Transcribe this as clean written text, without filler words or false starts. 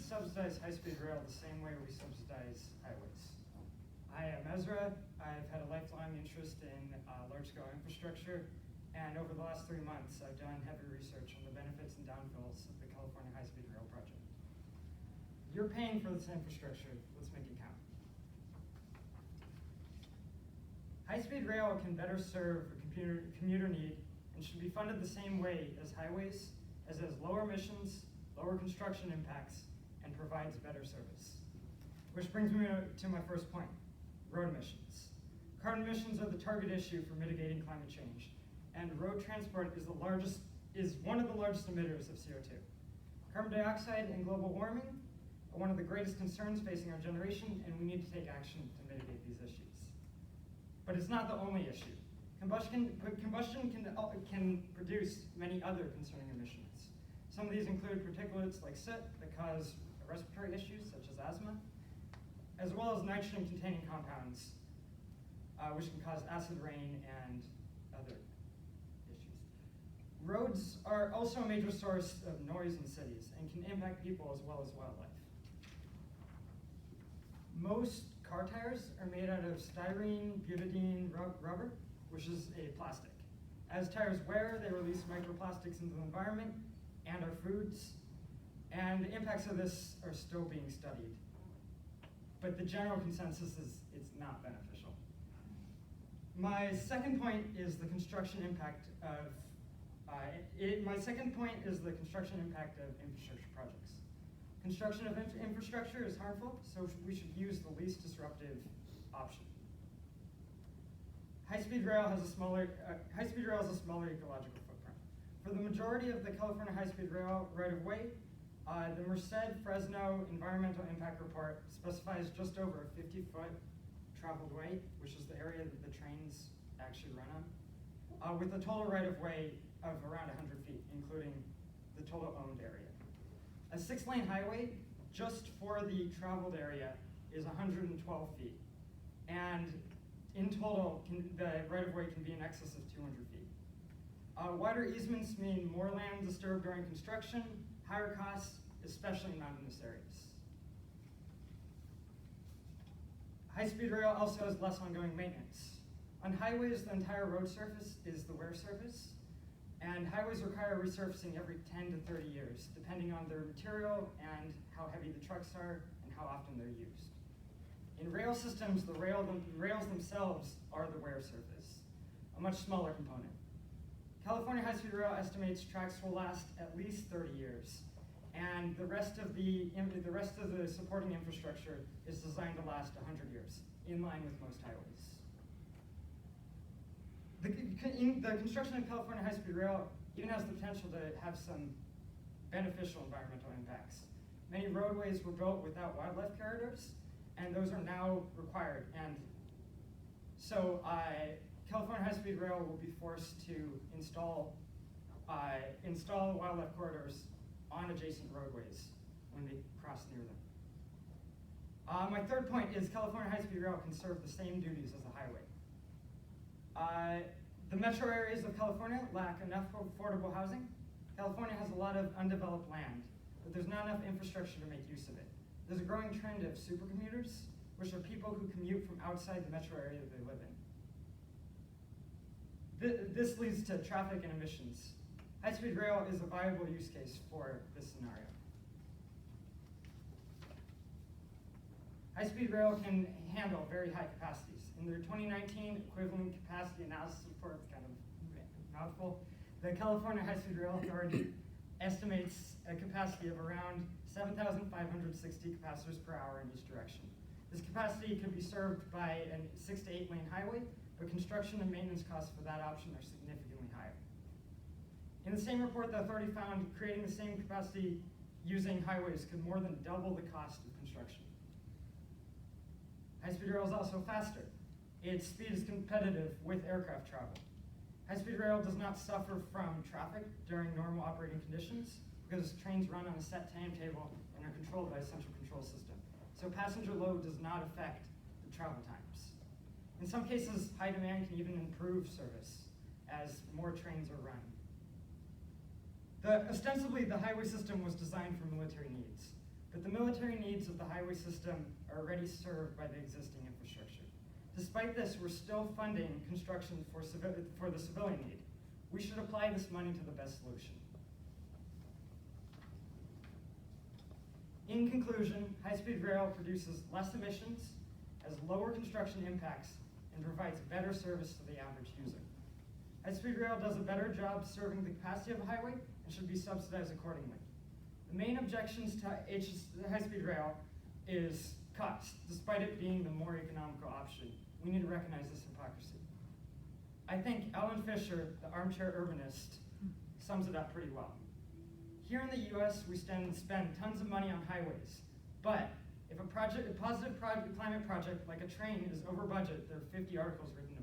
subsidize high-speed rail the same way we subsidize highways. I am Ezra. I've had a lifelong interest in large-scale infrastructure, and over the last 3 months, I've done heavy research on the benefits and downfalls of the California high-speed rail project. You're paying for this infrastructure. Let's make it count. High-speed rail can better serve a commuter need and should be funded the same way as highways, as it has lower emissions, lower construction impacts, and provides better service. Which brings me to my first point, road emissions. Carbon emissions are the target issue for mitigating climate change, and road transport is one of the largest emitters of CO2. Carbon dioxide and global warming are one of the greatest concerns facing our generation, and we need to take action to mitigate these issues. But it's not the only issue. Combustion can produce many other concerning emissions. Some of these include particulates like soot that cause respiratory issues such as asthma, as well as nitrogen-containing compounds, which can cause acid rain and other issues. Roads are also a major source of noise in cities and can impact people as well as wildlife. Most car tires are made out of styrene, butadiene, rubber, which is a plastic. As tires wear, they release microplastics into the environment and our foods, and the impacts of this are still being studied. But the general consensus is it's not beneficial. My second point is the construction impact of infrastructure projects. Construction of infrastructure is harmful, so we should use the least disruptive option. High-speed rail has a smaller ecological footprint. For the majority of the California high-speed rail right-of-way, the Merced-Fresno Environmental Impact Report specifies just over a 50-foot traveled way, which is the area that the trains actually run on, with a total right-of-way of around 100 feet, including the total owned area. A 6-lane highway, just for the traveled area, is 112 feet. And in total, the right-of-way can be in excess of 200 feet. Wider easements mean more land disturbed during construction, higher costs, especially in mountainous areas. High-speed rail also has less ongoing maintenance. On highways, the entire road surface is the wear surface, and highways require resurfacing every 10 to 30 years, depending on their material and how heavy the trucks are and how often they're used. In rail systems, the rails themselves are the wear surface, a much smaller component. California high-speed rail estimates tracks will last at least 30 years, and the rest of the supporting infrastructure is designed to last 100 years, in line with most highways. The construction of California high-speed rail even has the potential to have some beneficial environmental impacts. Many roadways were built without wildlife corridors, and those are now required. And so California high-speed rail will be forced to install wildlife corridors on adjacent roadways when they cross near them. My third point is California high-speed rail can serve the same duties as a highway. The metro areas of California lack enough affordable housing. California has a lot of undeveloped land, but there's not enough infrastructure to make use of it. There's a growing trend of supercommuters, which are people who commute from outside the metro area that they live in. This leads to traffic and emissions. High-speed rail is a viable use case for this scenario. High-speed rail can handle very high capacities. In their 2019 equivalent capacity analysis report, it's kind of a mouthful, the California High-Speed Rail Authority estimates a capacity of around 7,560 capacitors per hour in each direction. This capacity could be served by a 6 to 8 lane highway, but construction and maintenance costs for that option are significantly higher. In the same report, the authority found creating the same capacity using highways could more than double the cost of construction. High-speed rail is also faster. Its speed is competitive with aircraft travel. High-speed rail does not suffer from traffic during normal operating conditions because trains run on a set timetable and are controlled by a central control system. So passenger load does not affect the travel times. In some cases, high demand can even improve service as more trains are run. Ostensibly, the highway system was designed for military needs, but the military needs of the highway system are already served by the existing infrastructure. Despite this, we're still funding construction for the civilian need. We should apply this money to the best solution. In conclusion, high-speed rail produces less emissions, has lower construction impacts, and provides better service to the average user. High-speed rail does a better job serving the capacity of a highway and should be subsidized accordingly. The main objections to high-speed rail is cost, despite it being the more economical option. We need to recognize this hypocrisy. I think Ellen Fisher, the armchair urbanist, sums it up pretty well. Here in the US, we spend tons of money on highways, but if a positive climate project like a train is over budget, there are 50 articles written